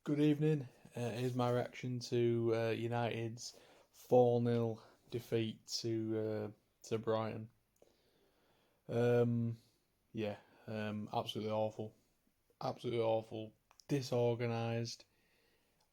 Good evening. Here's my reaction to United's 4-0 defeat to Brighton. Um, yeah, absolutely awful. Absolutely awful. Disorganised,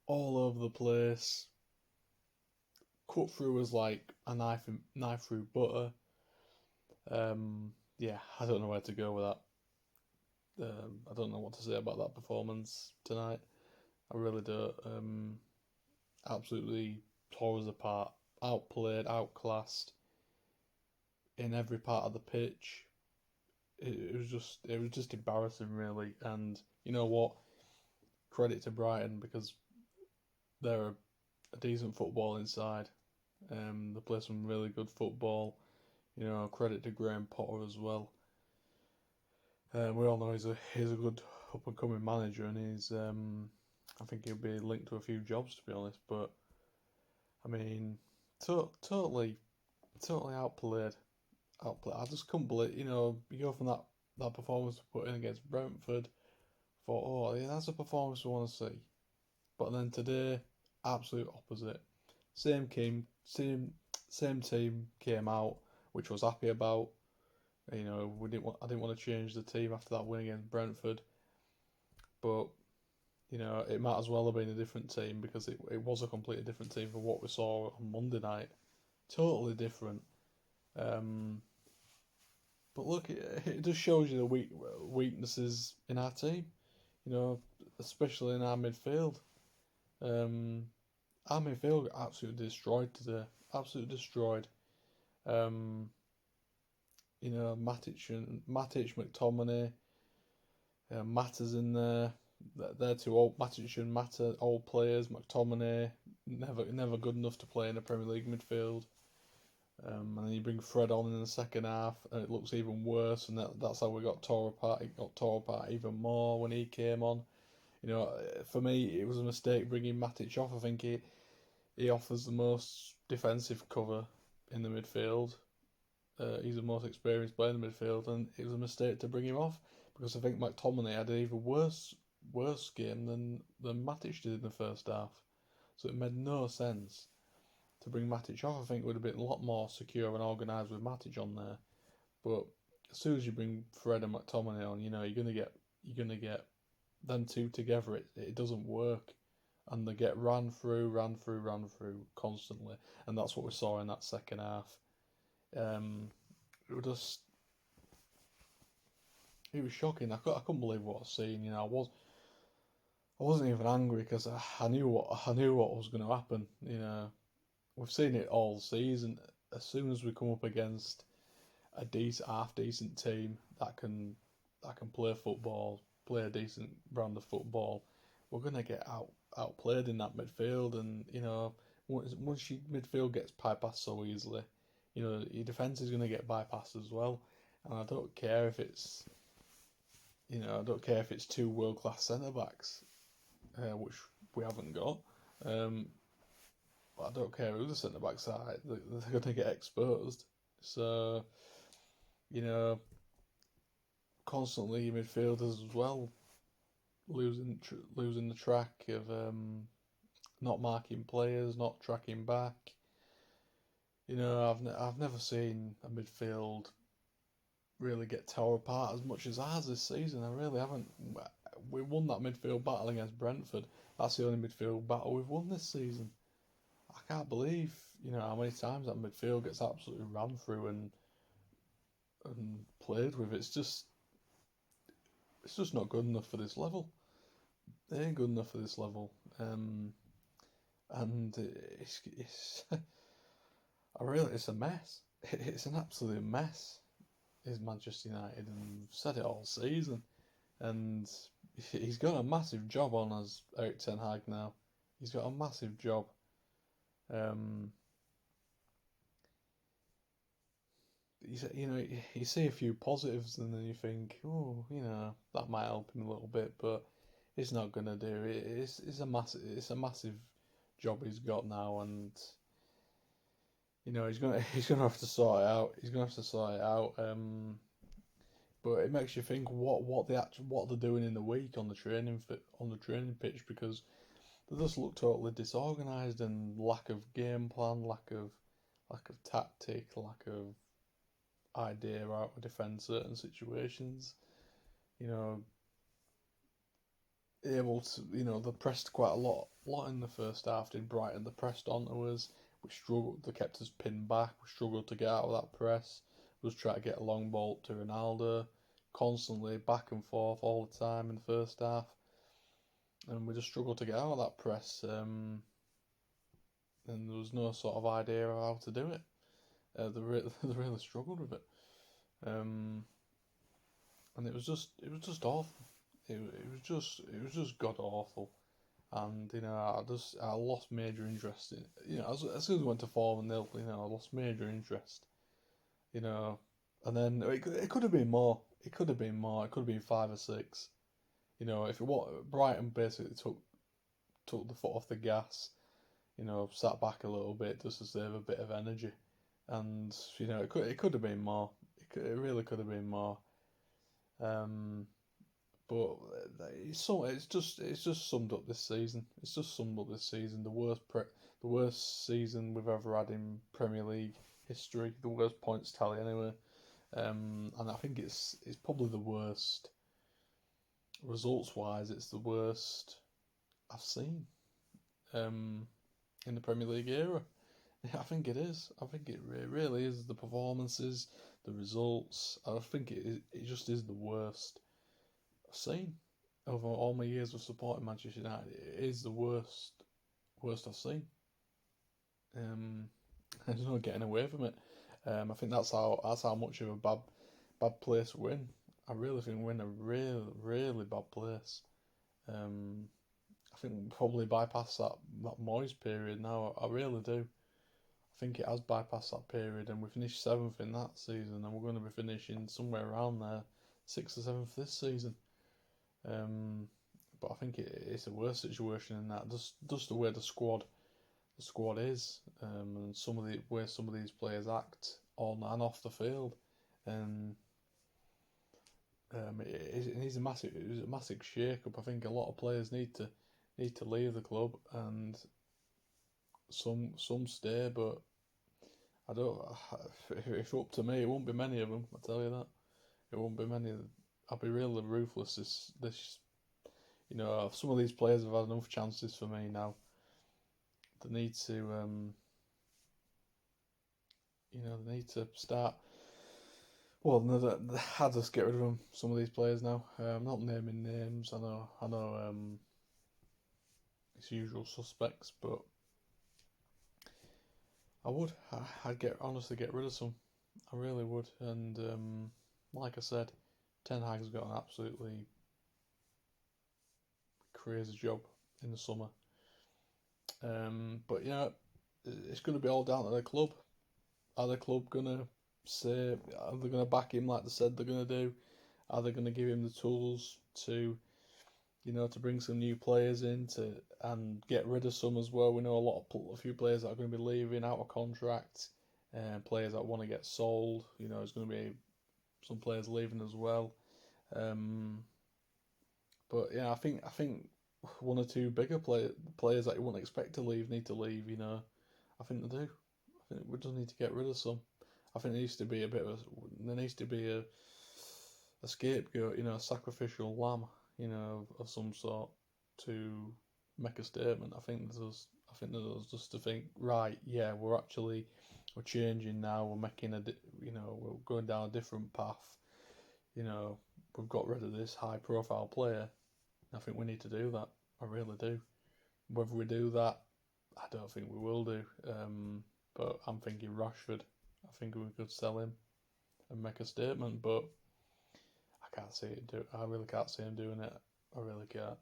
all over the place. Cut through as like a knife through butter. Yeah, I don't know where to go with that. I don't know what to say about that performance tonight. I really don't. Absolutely tore us apart, outplayed, outclassed in every part of the pitch. It was just embarrassing, really. And you know what? Credit to Brighton because they're a decent football inside. They play some really good football. Credit to Graham Potter as well. We all know he's a good up and coming manager, and I think he'll be linked to a few jobs to be honest. But I mean, totally outplayed. I just couldn't believe, you go from that performance we put in against Brentford, thought, oh, yeah, that's a performance we want to see. But then today, absolute opposite. Same team came out, which I was happy about. I didn't want to change the team after that win against Brentford, but it might as well have been a different team because it was a completely different team from what we saw on Monday night. Totally different. Um, But look, it just shows you the weaknesses in our team, you know, especially in our midfield. Um, our midfield got absolutely destroyed today. Absolutely destroyed. Um, Matic, McTominay, Mata's in there. They're two old Matic and Mata old players. McTominay never good enough to play in a Premier League midfield. And then you bring Fred on in the second half, and it looks even worse. And that's how we got tore apart. It got tore apart even more when he came on. For me, it was a mistake bringing Matic off. I think he offers the most defensive cover in the midfield. He's the most experienced player in the midfield, and it was a mistake to bring him off because I think McTominay had an even worse game than Matic did in the first half. So it made no sense to bring Matic off. I think it would have been a lot more secure and organised with Matic on there. But as soon as you bring Fred and McTominay on, you're gonna get them two together. It doesn't work, and they get ran through constantly, and that's what we saw in that second half. It was just it was shocking. I couldn't believe what I was seeing. I wasn't even angry because I knew what was going to happen. We've seen it all season. As soon as we come up against a half decent team that can play football, play a decent brand of football, we're gonna get outplayed in that midfield. And once your midfield gets bypassed so easily, your defence is gonna get bypassed as well. And I don't care if it's two world class centre backs, which we haven't got. Um, but I don't care who the centre backs are; they're going to get exposed. So you know, constantly your midfielders as well losing the track of not marking players, not tracking back. I've never seen a midfield really get tore apart as much as ours this season. I really haven't. We won that midfield battle against Brentford. That's the only midfield battle we've won this season. I can't believe how many times that midfield gets absolutely ran through and played with. It's just not good enough for this level. It ain't good enough for this level. And it's it's a mess. It's an absolute mess. Is Manchester United, and we've said it all season. And he's got a massive job on us, Eric Ten Hag now. He's got a massive job. Um, you see a few positives, and then you think, oh, that might help him a little bit, but it's not gonna do it. It's a massive job he's got now, and he's gonna have to sort it out. He's gonna have to sort it out. But it makes you think what they're doing in the week on the training pitch, because they just look totally disorganised and lack of game plan, lack of tactic, lack of idea how to defend certain situations. You know, able to, they pressed quite a lot in the first half. Did Brighton? They pressed onto us. We struggled. They kept us pinned back. We struggled to get out of that press. We was trying to get a long ball to Ronaldo, constantly back and forth all the time in the first half, and we just struggled to get out of that press. And there was no sort of idea of how to do it. They really struggled with it, um, and it was just awful. It was just god awful. And I lost major interest in, as soon as we went to 4-0, I lost major interest, you know, and then it could have been more. It could have been more. It could have been 5 or 6. If it was Brighton basically took the foot off the gas, sat back a little bit just to save a bit of energy, and it could have been more. It really could have been more. Um, But it's just summed up this season. It's just summed up this season. The worst season we've ever had in Premier League history. The worst points tally anyway. And I think it's probably the worst results wise. It's the worst I've seen in the Premier League era. I think it is. I think it really is. The performances, the results. I think it just is the worst I've seen over all my years of supporting Manchester United. It is the worst I've seen. Um, There's no getting away from it. I think that's how much of a bad place we're in. I really think we're in a really bad place. Um, I think we probably bypassed that Moyes period now. I really do. I think it has bypassed that period, and we finished 7th in that season, and we're going to be finishing somewhere around there, 6th or 7th this season. But I think it's a worse situation in that just the way the squad is, and some of the way some of these players act on and off the field, and it needs a massive shake up. I think a lot of players need to leave the club, and some stay, but I don't. If it's up to me, it won't be many of them. I tell you that it won't be many. I'll be really ruthless. This some of these players have had enough chances for me now. They need to they need to start. Well, no, I just get rid of them. Some of these players now. I'm not naming names. I know. It's usual suspects, but I would. I'd honestly get rid of some. I really would. And like I said, Ten Hag's got an absolutely crazy job in the summer. But it's going to be all down to the club. Are the club gonna say? Are they gonna back him like they said they're gonna do? Are they gonna give him the tools to bring some new players in and get rid of some as well? We know a few players that are going to be leaving out of contract, and players that want to get sold. There's going to be some players leaving as well. But yeah, I think one or two bigger players that you wouldn't expect to leave need to leave. I think they do. I think we just need to get rid of some. I think there needs to be a scapegoat, a sacrificial lamb, of some sort to make a statement. I think there's just to think, right, yeah, we're changing now. We're making we're going down a different path. We've got rid of this high profile player. I think we need to do that. I really do. Whether we do that, I don't think we will do. But I'm thinking Rashford. I think we could sell him and make a statement, but I can't see it do. I really can't see him doing it. I really can't.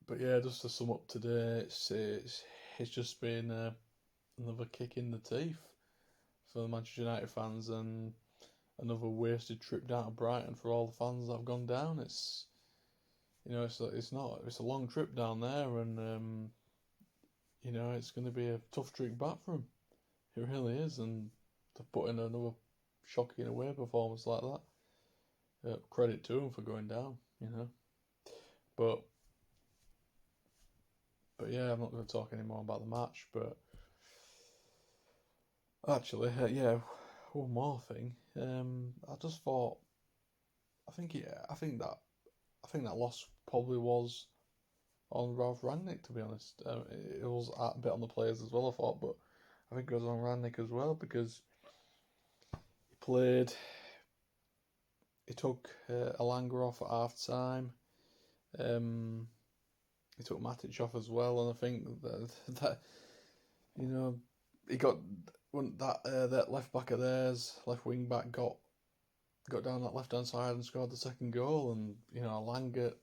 But yeah, just to sum up today, it's just been another kick in the teeth for the Manchester United fans, and another wasted trip down to Brighton for all the fans that have gone down. It's a long trip down there, and it's going to be a tough trip back for them. It really is, and to put in another shocking away performance like that, credit to them for going down. you know. But yeah, I'm not going to talk anymore about the match. But actually, yeah, one more thing. I just thought, I think that loss probably was on Ralph Rangnick. To be honest, it was a bit on the players as well. I thought, but I think it was on Rangnick as well because he played. He took Alanga off at half time. Um, he took Matic off as well, and I think that you know he got when that left back of theirs, left wing back got down that left hand side and scored the second goal, and Alanga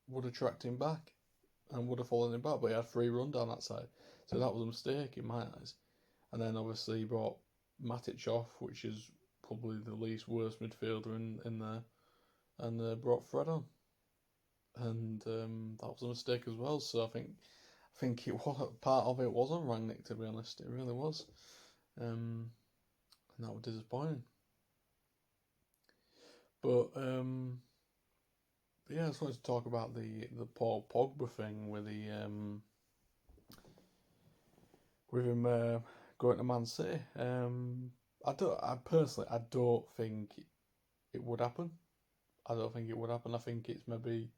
would have tracked him back and would have followed him back, but he had free run down that side, so that was a mistake in my eyes. And then obviously he brought Matic off, which is probably the least worst midfielder in there, and brought Fred on, and that was a mistake as well. So I think it was part of it was on Rangnick, to be honest. It really was, and that was disappointing. But yeah, I just wanted to talk about the Paul Pogba thing with him going to Man City. I personally don't think it would happen. I don't think it would happen. I think it's maybe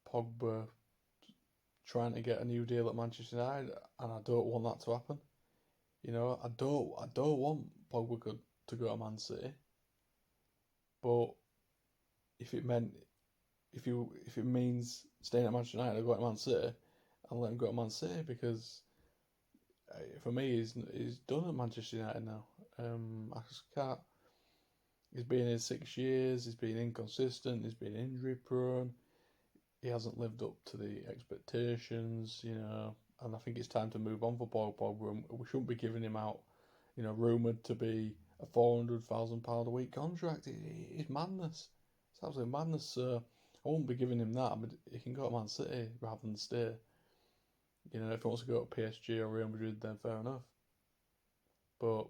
Pogba trying to get a new deal at Manchester United, and I don't want that to happen. I don't want Pogba to go to Man City, but if it meant if it means staying at Manchester United or going to Man City, I'll let him go to Man City because for me he's done at Manchester United now. I just can't. He's been here 6 years. He's been inconsistent. He's been injury prone. He hasn't lived up to the expectations, and I think it's time to move on for Paul Pogba. We shouldn't be giving him out, rumoured to be a £400,000 a week contract. It's madness. It's absolute madness. So I won't be giving him that. But he can go to Man City rather than stay. If he wants to go to PSG or Real Madrid, then fair enough. But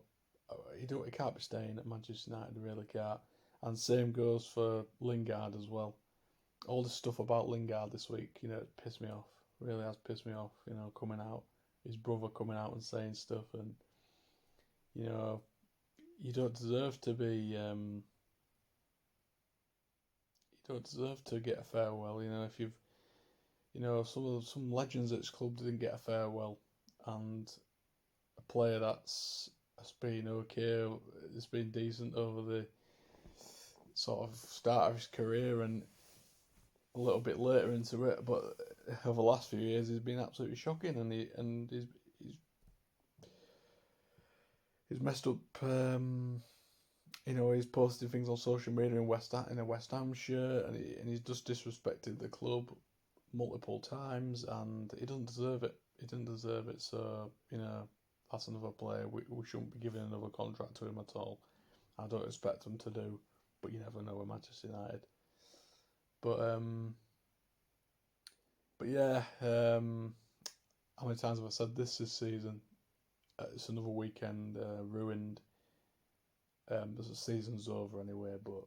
he can't be staying at Manchester United. He really can't. And same goes for Lingard as well. All this stuff about Lingard this week, it pissed me off. Really has pissed me off. Coming out, his brother coming out and saying stuff, and you don't deserve to be. You don't deserve to get a farewell. If you've, some legends at this club didn't get a farewell, and a player that's been okay, has been decent over the sort of start of his career and a little bit later into it, but over the last few years he's been absolutely shocking, and he's messed up. He's posting things on social media in a West Ham shirt, and he's just disrespected the club multiple times, and he doesn't deserve it. He didn't deserve it. So that's another player we shouldn't be giving another contract to him at all. I don't expect him to do, but you never know with Manchester United. But yeah, how many times have I said this season? It's another weekend ruined. The season's over anyway, but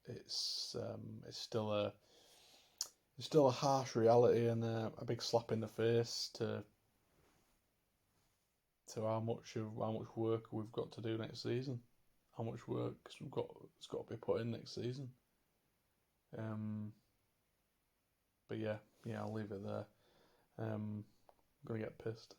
it's still a harsh reality and a big slap in the face to how much work we've got to do next season. How much work it's got to be put in next season. But yeah, I'll leave it there. I'm gonna get pissed.